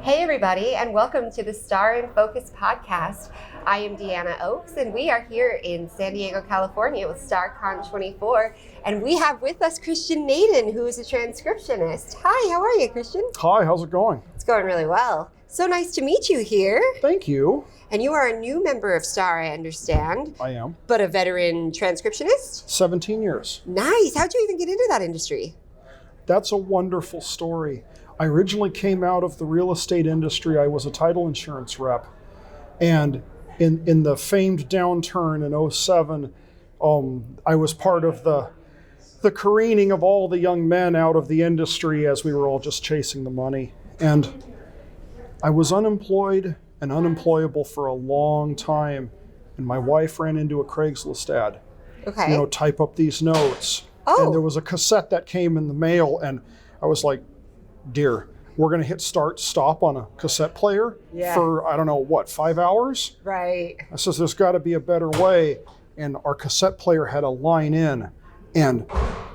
Hey everybody, and welcome to the Star in Focus podcast. I am Deanna Oakes, and we are here in San Diego, California with StarCon 24, and we have with us Christian Naaden, who is a transcriptionist. Hi, how are you, Christian? Hi, how's it going? It's going really well. So nice to meet you here. Thank you. And you are a new member of STAR, I understand. I am. But a veteran transcriptionist? 17 years. Nice. How'd you even get into that industry? That's a wonderful story. I originally came out of the real estate industry. I was a title insurance rep. And in the famed downturn in 2007, I was part of the careening of all the young men out of the industry as we were all just chasing the money. And I was unemployed and unemployable for a long time. And my wife ran into a Craigslist ad. Okay. Type up these notes. Oh. And there was a cassette that came in the mail, and I was like, dear, we're going to hit stop on a cassette player for, 5 hours? Right. I says, there's got to be a better way. And our cassette player had a line in. And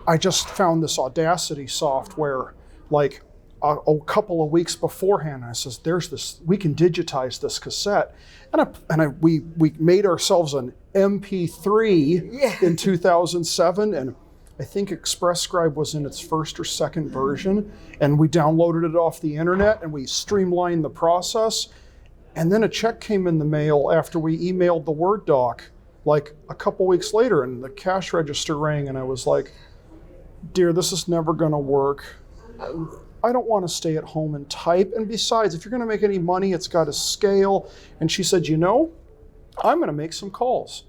I just found this Audacity software like a couple of weeks beforehand. I says, there's this, we can digitize this cassette. And we made ourselves an MP3 in 2007. And I think ExpressScribe was in its first or second version, and we downloaded it off the internet and we streamlined the process. And then a check came in the mail after we emailed the Word doc like a couple weeks later, and the cash register rang, and I was like, dear, this is never gonna work. I don't want to stay at home and type. And besides, if you're gonna make any money, it's gotta scale. And she said, I'm gonna make some calls.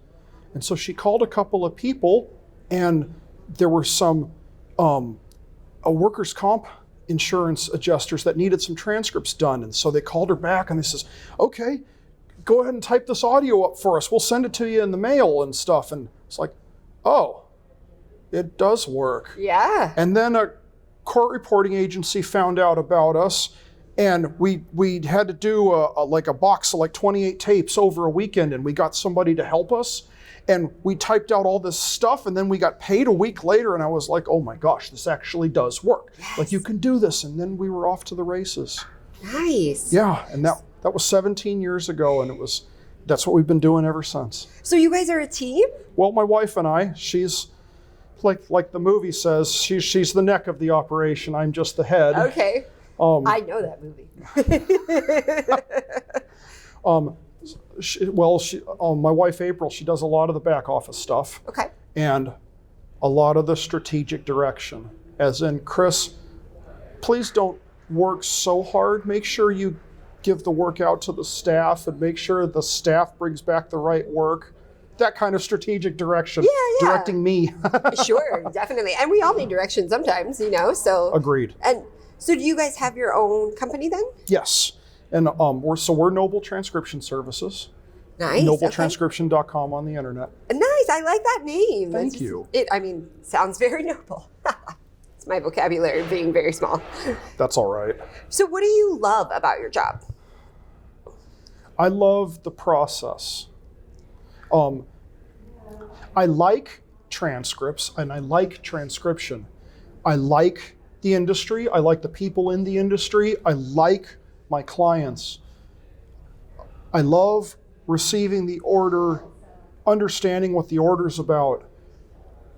And so she called a couple of people, and there were some a workers' comp insurance adjusters that needed some transcripts done. And so they called her back and they says, okay, go ahead and type this audio up for us. We'll send it to you in the mail and stuff. And it's like, oh, it does work. Yeah. And then a court reporting agency found out about us, and we had to do a box of 28 tapes over a weekend, and we got somebody to help us. And we typed out all this stuff, and then we got paid a week later, and I was like, oh my gosh, this actually does work. Yes. Like, you can do this. And then we were off to the races. Nice. Yeah, and that was 17 years ago, and that's what we've been doing ever since. So you guys are a team? Well, my wife and I, she's like the movie says, she's the neck of the operation. I'm just the head. Okay. I know that movie. My wife April, she does a lot of the back office stuff. Okay. And a lot of the strategic direction. As in, Chris, please don't work so hard. Make sure you give the work out to the staff, and make sure the staff brings back the right work. That kind of strategic direction. Yeah. Directing me. Sure, definitely. And we all need direction sometimes, so. Agreed. And so do you guys have your own company then? Yes. And we're Noble Transcription Services. Nice. NobleTranscription.com on the internet. Nice. I like that name. Thank you. Sounds very noble. It's my vocabulary being very small. That's all right. So what do you love about your job? I love the process. I like transcripts, and I like transcription. I like the industry. I like the people in the industry. I like my clients. I love receiving the order, understanding what the order's about,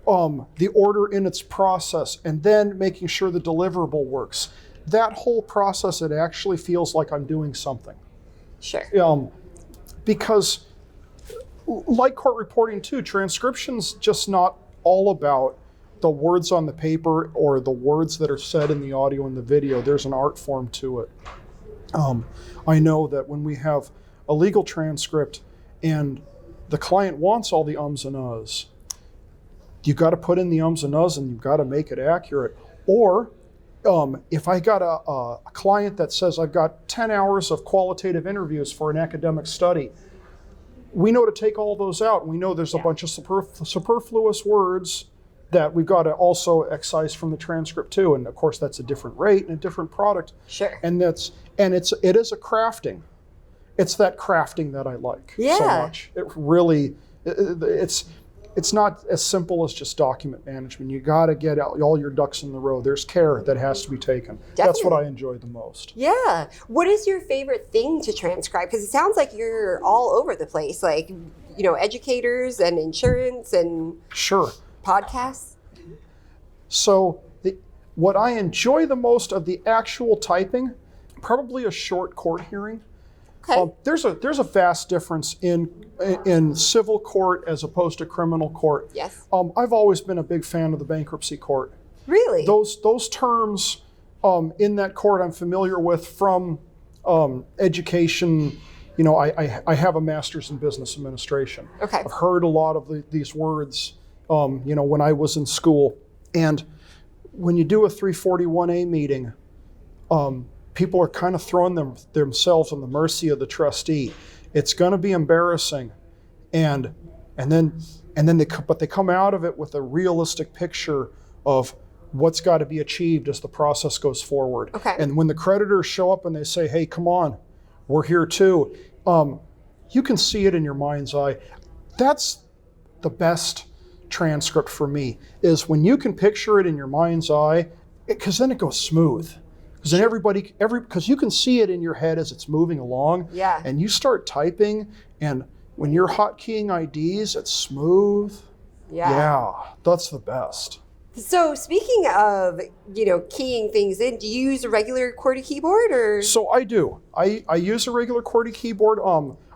the order in its process, and then making sure the deliverable works. That whole process, it actually feels like I'm doing something. Sure. Because like court reporting too, transcription's just not all about the words on the paper or the words that are said in the audio and the video. There's an art form to it. I know that when we have a legal transcript and the client wants all the ums and uhs, you got to put in the ums and uhs, and you've got to make it accurate. Or if I got a client that says, I've got 10 hours of qualitative interviews for an academic study, we know to take all those out. We know there's a bunch of superfluous words that we've got to also excise from the transcript too. And of course, that's a different rate and a different product. Sure. And it is a crafting. It's that crafting that I like so much. It really, it's not as simple as just document management. You got to get all your ducks in the row. There's care that has to be taken. Definitely. That's what I enjoy the most. Yeah. What is your favorite thing to transcribe? Because it sounds like you're all over the place, like, educators and insurance and Sure. podcasts. So what I enjoy the most of the actual typing, probably a short court hearing. Okay. There's a vast difference in civil court as opposed to criminal court. Yes. I've always been a big fan of the bankruptcy court. Really? Those terms in that court I'm familiar with from education. I have a master's in business administration. Okay. I've heard a lot of these words, when I was in school. And when you do a 341A meeting, people are kind of throwing themselves on the mercy of the trustee. It's going to be embarrassing, but they come out of it with a realistic picture of what's got to be achieved as the process goes forward. Okay. And when the creditors show up and they say, "Hey, come on, we're here too," you can see it in your mind's eye. That's the best transcript for me, is when you can picture it in your mind's eye, because then it goes smooth. Because then because you can see it in your head as it's moving along. Yeah. And you start typing, and when you're hotkeying IDs, it's smooth. Yeah, that's the best. So speaking of, keying things in, do you use a regular QWERTY keyboard or? So I do. I use a regular QWERTY keyboard.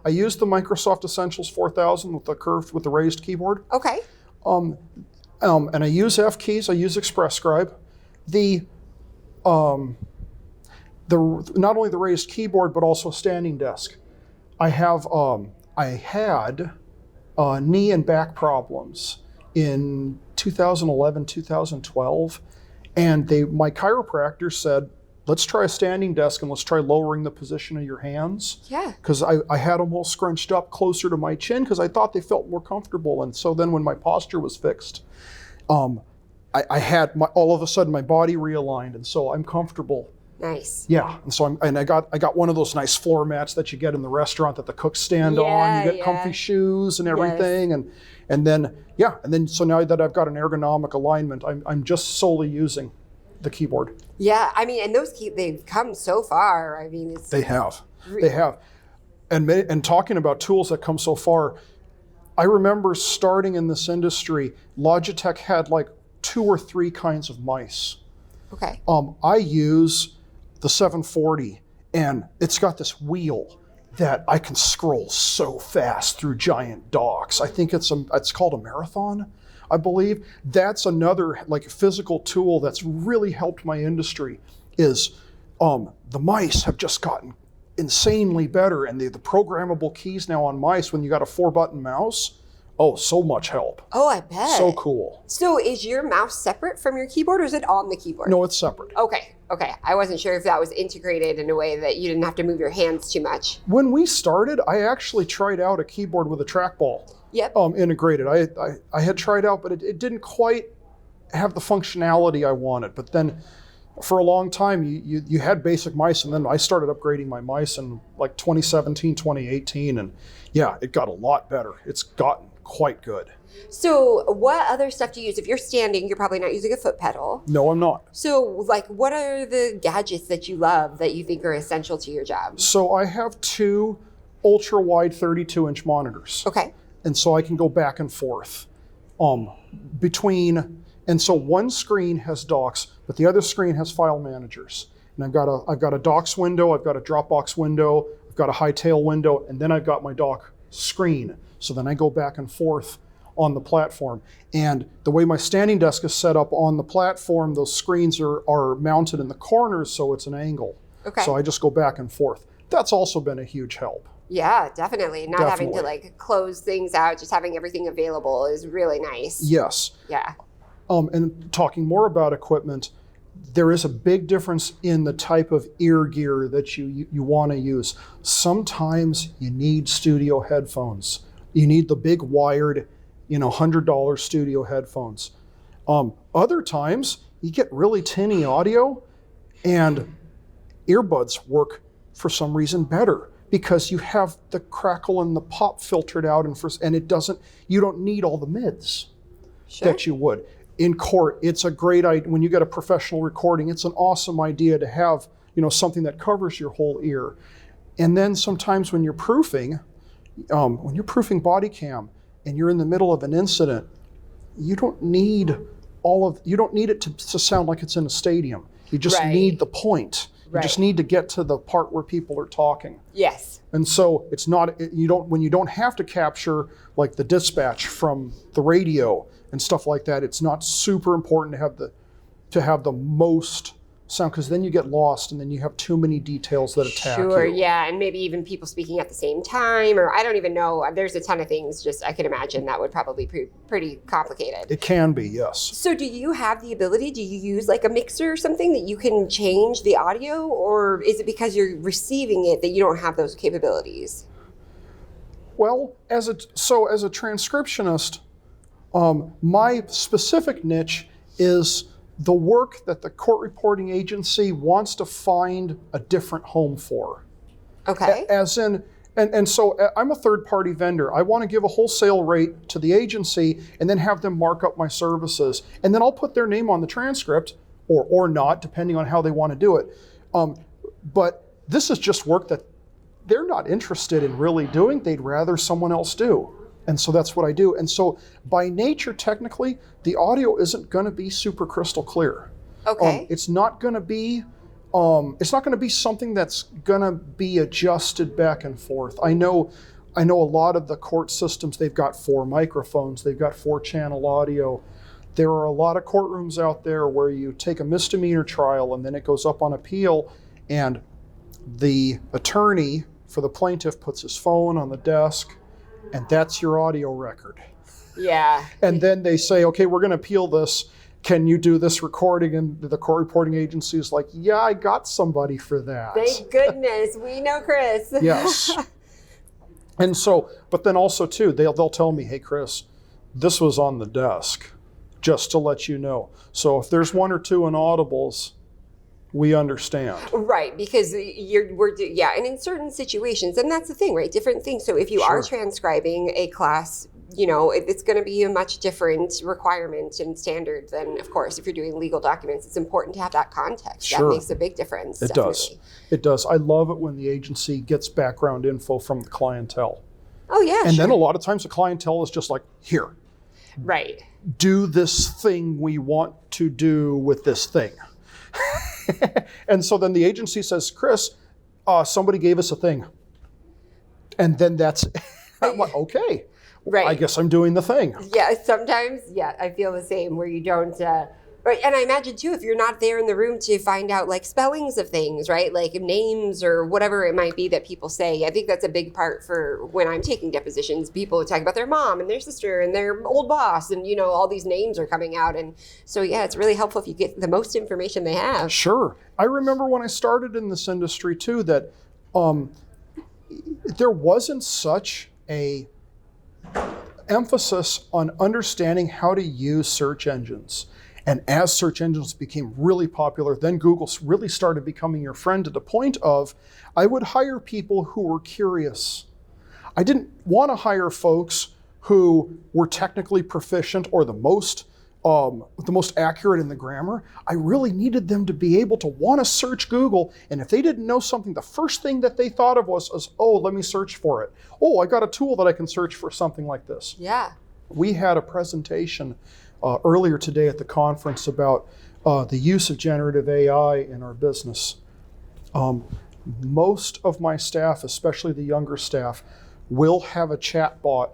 I use the Microsoft Essentials 4000 with the raised keyboard. Okay. And I use F keys. I use ExpressScribe. Not only the raised keyboard, but also a standing desk. I had knee and back problems in 2011, 2012, and my chiropractor said, "Let's try a standing desk and let's try lowering the position of your hands." Yeah. Because I had them all scrunched up closer to my chin because I thought they felt more comfortable. And so then when my posture was fixed, I had all of a sudden my body realigned, and so I'm comfortable. Nice. Yeah, and so I got one of those nice floor mats that you get in the restaurant that the cooks stand on. You get comfy shoes and everything, Yes. and then so now that I've got an ergonomic alignment, I'm just solely using the keyboard. Yeah, and those they've come so far. They have. And talking about tools that come so far, I remember starting in this industry, Logitech had like 2 or 3 kinds of mice. Okay. I use the 740, and it's got this wheel that I can scroll so fast through giant docs. I think it's called a Marathon, I believe. That's another physical tool that's really helped my industry. Is the mice have just gotten insanely better, and the programmable keys now on mice, when you got a 4-button mouse, so much help. Oh, I bet. So cool. So is your mouse separate from your keyboard, or is it on the keyboard? No, it's separate. Okay. I wasn't sure if that was integrated in a way that you didn't have to move your hands too much. When we started, I actually tried out a keyboard with a trackball. Yep. Integrated. I had tried out, but it didn't quite have the functionality I wanted. But then for a long time, you had basic mice, and then I started upgrading my mice in 2017, 2018, and yeah, it got a lot better. It's gotten quite good. So what other stuff do you use? If you're standing, you're probably not using a foot pedal. No, I'm not. So what are the gadgets that you love that you think are essential to your job? So I have 2 ultra-wide 32-inch monitors. Okay. And so I can go back and forth between, and so one screen has docs, but the other screen has file managers. And I've got a docs window, I've got a Dropbox window, I've got a Hightail window, and then I've got my doc screen. So then I go back and forth on the platform. And the way my standing desk is set up on the platform, those screens are mounted in the corners, so it's an angle. Okay. So I just go back and forth. That's also been a huge help. Yeah, definitely. Not having to close things out, just having everything available is really nice. Yes. Yeah. And talking more about equipment, there is a big difference in the type of ear gear that you want to use. Sometimes you need studio headphones. You need the big wired, $100 studio headphones. Other times you get really tinny audio, and earbuds work for some reason better. because you have the crackle and the pop filtered out, and it doesn't. You don't need all the mids that you would. In court, it's a great idea. When you get a professional recording, it's an awesome idea to have, something that covers your whole ear. And then sometimes when you're proofing body cam and you're in the middle of an incident, you don't need it to sound like it's in a stadium. You just need the point. You just need to get to the part where people are talking. Yes. And so it's not, when you don't have to capture like the dispatch from the radio and stuff like that, it's not super important to have the most sound, because then you get lost and then you have too many details that attack you. Sure, yeah, and maybe even people speaking at the same time, or I don't even know. There's a ton of things. Just I can imagine that would probably be pretty complicated. It can be, yes. So do you have the ability? Do you use like a mixer or something that you can change the audio, or is it because you're receiving it that you don't have those capabilities? Well, as a transcriptionist, my specific niche is the work that the court reporting agency wants to find a different home for. Okay. As in, and so I'm a third-party vendor. I want to give a wholesale rate to the agency and then have them mark up my services. And then I'll put their name on the transcript, or not, depending on how they want to do it. But this is just work that they're not interested in really doing. They'd rather someone else do. And so that's what I do. And so by nature, technically, the audio isn't going to be super crystal clear. Okay. It's not going to be something that's going to be adjusted back and forth. I know a lot of the court systems, they've got 4 microphones, they've got 4-channel audio. There are a lot of courtrooms out there where you take a misdemeanor trial and then it goes up on appeal, and the attorney for the plaintiff puts his phone on the desk, and that's your audio record. Yeah. And then they say, okay, we're going to appeal this. Can you do this recording? And the court reporting agency is like, yeah, I got somebody for that. Thank goodness. We know Chris. Yes. And so, but then also too, they'll tell me, hey, Chris, this was on the desk, just to let you know. So if there's 1 or 2 inaudibles, we understand. Right, because and in certain situations, and that's the thing, right? Different things. So if you are transcribing a class, it's going to be a much different requirement and standard than, of course, if you're doing legal documents. It's important to have that context. Sure. That makes a big difference. It does. It does. I love it when the agency gets background info from the clientele. Oh, yeah. And then a lot of times the clientele is just like, here. Right. Do this thing we want to do with this thing. And so then the agency says, Chris, somebody gave us a thing. And then that's, I'm like, okay. Right. I guess I'm doing the thing. Yeah, sometimes, I feel the same where you don't, right. And I imagine too, if you're not there in the room to find out like spellings of things, right? Like names or whatever it might be that people say. I think that's a big part for when I'm taking depositions. People talk about their mom and their sister and their old boss, and all these names are coming out. And so, it's really helpful if you get the most information they have. Sure. I remember when I started in this industry too, that there wasn't such a emphasis on understanding how to use search engines. And as search engines became really popular, then Google really started becoming your friend, to the point of I would hire people who were curious. I didn't want to hire folks who were technically proficient or the most accurate in the grammar. I really needed them to be able to want to search Google, and if they didn't know something, the first thing that they thought of was, oh, let me search for it. Oh, I got a tool that I can search for something like this. Yeah. We had a presentation earlier today at the conference about the use of generative AI in our business. Most of my staff, especially the younger staff, will have a chat bot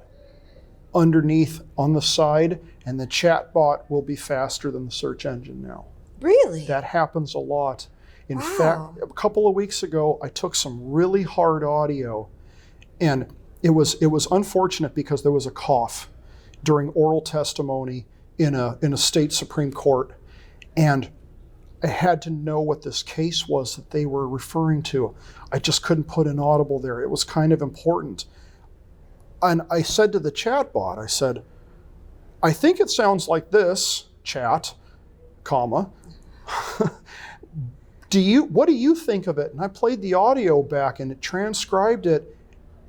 underneath on the side, and the chat bot will be faster than the search engine now. Really? That happens a lot. In fact, a couple of weeks ago, I took some really hard audio, and it was unfortunate because there was a cough during oral testimony in a state Supreme Court, and I had to know what this case was that they were referring to. I just couldn't put an audible there. It was kind of important. And I said to the chat bot, I said, I think it sounds like this, chat, comma. what do you think of it? And I played the audio back and it transcribed it,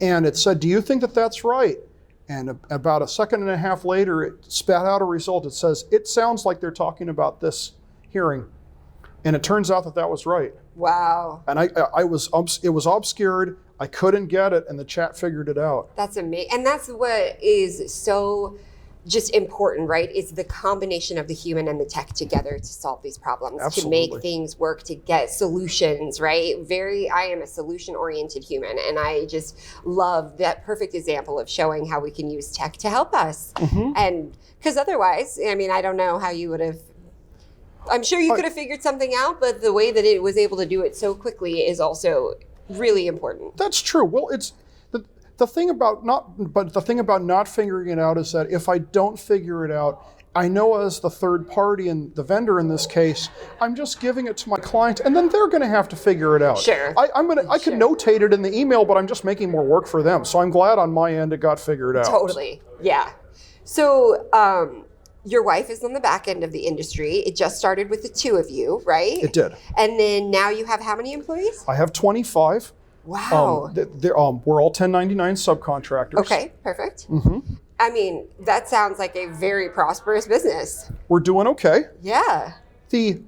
and it said, do you think that that's right? And about a second and a half later, it spat out a result. It says, it sounds like they're talking about this hearing. And it turns out that that was right. Wow. And it was obscured. I couldn't get it, and the chat figured it out. That's amazing. And that's what is so just important, right? It's the combination of the human and the tech together to solve these problems, Absolutely. to make things work, to get solutions, right? I am a solution-oriented human, and I just love that perfect example of showing how we can use tech to help us. Mm-hmm. And because otherwise, I mean, I don't know how you would have, I'm sure you could have figured something out, but the way that it was able to do it so quickly is also really important. That's true. Well, it's the thing about not figuring it out is that if I don't figure it out, I know as the third party and the vendor in this case, I'm just giving it to my client, and then they're going to have to figure it out. Sure. I can notate it in the email, but I'm just making more work for them. So I'm glad on my end it got figured out. Totally. Yeah. So your wife is on the back end of the industry. It just started with the two of you, right? It did. And then now you have how many employees? I have 25. Wow. We're all 1099 subcontractors. Okay, perfect. Mm-hmm. I mean, that sounds like a very prosperous business. We're doing okay. Yeah. The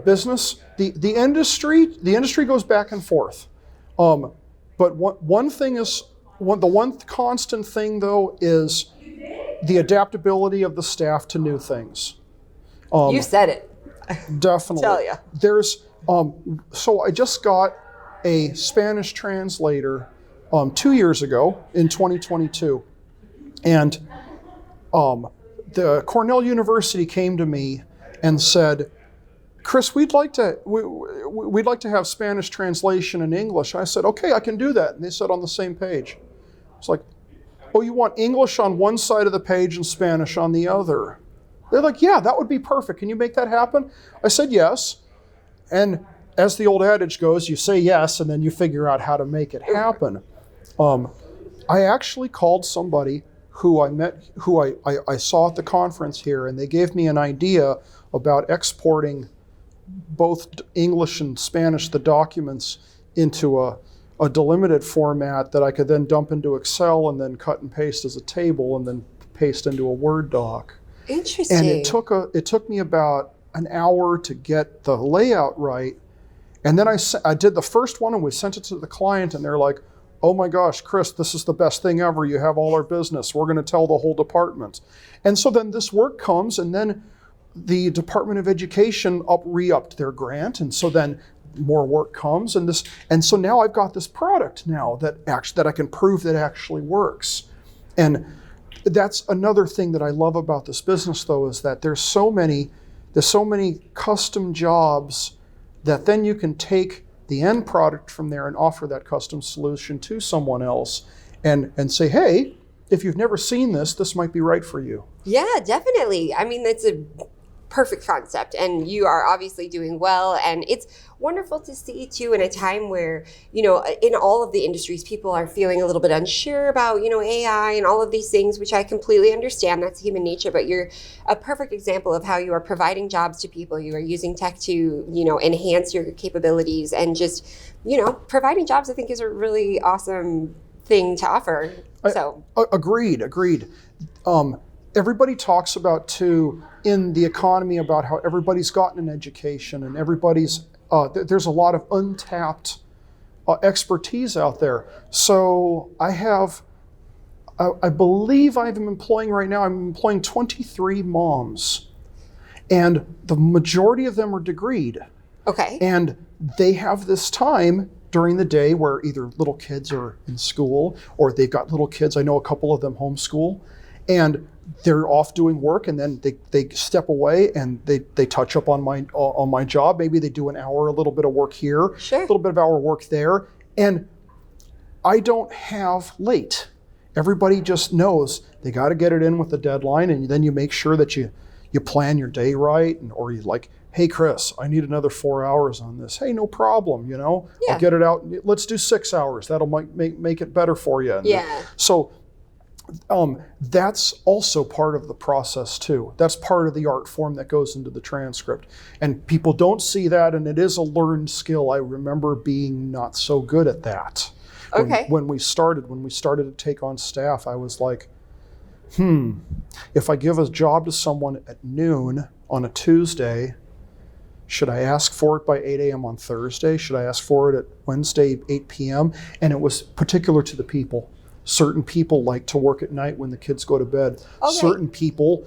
business, the industry goes back and forth. But the one constant thing though is the adaptability of the staff to new things. You said it. Definitely. Tell ya. There's so I just got a Spanish translator 2 years ago in 2022, and the Cornell University came to me and said, Chris, we'd like to have Spanish translation in English. I said, okay, I can do that. And they said on the same page. It's like, oh, you want English on one side of the page and Spanish on the other? They're like, yeah, that would be perfect. Can you make that happen? I said yes. And as the old adage goes, you say yes, and then you figure out how to make it happen. I actually called somebody who I saw at the conference here, and they gave me an idea about exporting both English and Spanish, the documents, into a delimited format that I could then dump into Excel and then cut and paste as a table and then paste into a Word doc. Interesting. And it took me about an hour to get the layout right. And then I did the first one and we sent it to the client, and they're like, oh my gosh, Chris, this is the best thing ever. You have all our business. We're going to tell the whole department. And so then this work comes, and then the Department of Education re-upped their grant. And so then more work comes, and so now I've got this product now that I can prove that actually works. And that's another thing that I love about this business though, is that there's so many custom jobs that then you can take the end product from there and offer that custom solution to someone else and say, hey, if you've never seen this, this might be right for you. Yeah, definitely. I mean, that's a perfect concept, and you are obviously doing well, and it's wonderful to see too in a time where, you know, in all of the industries, people are feeling a little bit unsure about, you know, AI and all of these things, which I completely understand. That's human nature, but you're a perfect example of how you are providing jobs to people. You are using tech to, you know, enhance your capabilities, and just, you know, providing jobs, I think, is a really awesome thing to offer. So agreed. Everybody talks about too in the economy about how everybody's gotten an education, and everybody's there's a lot of untapped expertise out there. So I believe I'm employing 23 moms, and the majority of them are degreed. okay. And they have this time during the day where either little kids are in school or they've got little kids. I know a couple of them homeschool, and they're off doing work, and then they step away and they touch up on my job. Maybe they do an hour, a little bit of work here, Sure. a little bit of hour work there. And I don't have late. Everybody just knows they got to get it in with the deadline, and then you make sure that you plan your day right, or you like, hey, Chris, I need another 4 hours on this. Hey, no problem, you know. Yeah. I'll get it out. Let's do 6 hours. That'll make it better for you. And Yeah. so That's also part of the process too. That's part of the art form that goes into the transcript. And people don't see that, and it is a learned skill. I remember being not so good at that. Okay. When we started to take on staff, I was like, if I give a job to someone at noon on a Tuesday, should I ask for it by 8 a.m. on Thursday? Should I ask for it at Wednesday, 8 p.m.? And it was particular to the people. Certain people like to work at night when the kids go to bed. Okay. Certain people,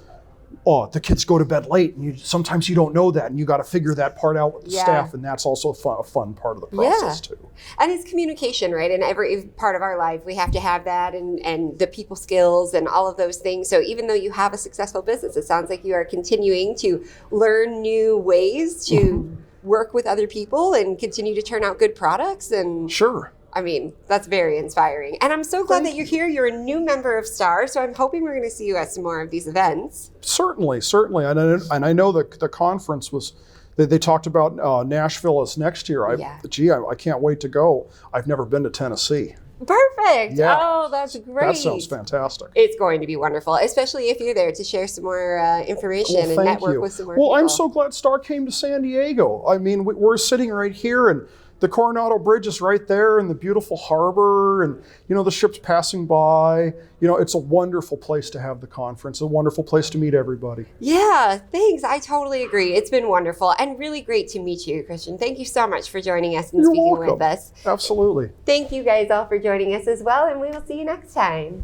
the kids go to bed late, and sometimes you don't know that, and you got to figure that part out with the staff, and that's also a fun part of the process too. And it's communication, right? In every part of our life, we have to have that, and the people skills and all of those things. So even though you have a successful business, it sounds like you are continuing to learn new ways to work with other people and continue to turn out good products. And sure. I mean, that's very inspiring. And I'm so glad that you're here. You're a new member of STAR, so I'm hoping we're going to see you at some more of these events. Certainly. And I know that the conference was, they talked about Nashville as next year. I can't wait to go. I've never been to Tennessee. Perfect. Yeah. Oh, that's great. That sounds fantastic. It's going to be wonderful, especially if you're there to share some more information and network with some more people. Well, I'm so glad STAR came to San Diego. I mean, we're sitting right here, and the Coronado Bridge is right there, and the beautiful harbor, and the ships passing by. It's a wonderful place to have the conference, a wonderful place to meet everybody. Yeah, thanks. I totally agree. It's been wonderful and really great to meet you, Christian. Thank you so much for joining us and You're speaking welcome. with us. Absolutely. Thank you guys all for joining us as well, and we will see you next time.